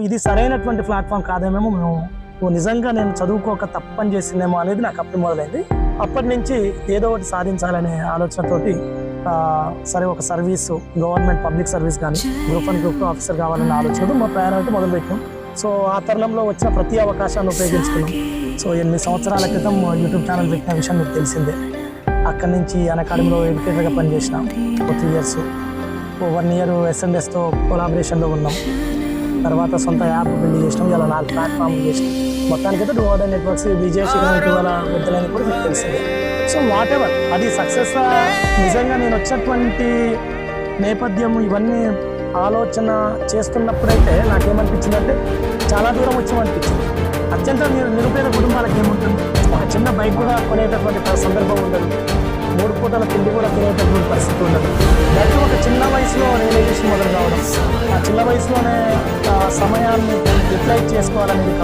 ఇది సరైనటువంటి ప్లాట్ఫామ్ కాదేమో, నిజంగా నేను చదువుకోక తప్పని చేసిందేమో అనేది నాకు అప్పుడు మొదలైంది. అప్పటి నుంచి ఏదో ఒకటి సాధించాలనే ఆలోచనతోటి సరే ఒక సర్వీసు, గవర్నమెంట్ పబ్లిక్ సర్వీస్ కానీ గ్రూప్ 1 గ్రూప్ 2 ఆఫీసర్ కావాలనే ఆలోచనతో మా ప్రయాణానికి మొదలుపెట్టాం. సో ఆ తరుణంలో వచ్చిన ప్రతి అవకాశాన్ని ఉపయోగించుకున్నాం. సో 8 సంవత్సరాల క్రితం యూట్యూబ్ ఛానల్ పెట్టిన విషయం మీకు తెలిసిందే. అక్కడి నుంచి అకాడమీలో ఎడ్యుకేటర్గా పనిచేసినాం 3 ఇయర్స్. 1 ఇయర్ SNSతో కొలాబరేషన్లో ఉన్నాం. తర్వాత సొంత యాప్ బిల్డ్ చేసినాం. ఇలా 4 ప్లాట్ఫామ్లు చేసినాం. మొత్తానికైతే డూఆర్డై నెట్వర్క్స్ విజయశేఖర్ వాళ్ళ విద్యలని కూడా మీకు తెలిసిందే. సో వాట్ ఎవర్ అది సక్సెస్. నిజంగా నేను వచ్చినటువంటి నేపథ్యం ఇవన్నీ ఆలోచన చేస్తున్నప్పుడైతే నాకేమనిపించిందంటే చాలా దూరం వచ్చామనిపించింది. అత్యంత నిరుపేద కుటుంబాలకు ఏముంటుంది, ఒక చిన్న బైక్ కూడా కొనేటటువంటి సందర్భం ఉండదు, 3 పూటల తిండి కూడా తినేటటువంటి పరిస్థితి ఉండదు. దాంట్లో ఒక చిన్న వయసులో రియలైజేషన్ మొదలు కావడం, ఆ చిన్న వయసులోనే సమయాన్ని యూటిలైజ్ చేసుకోవాలనేది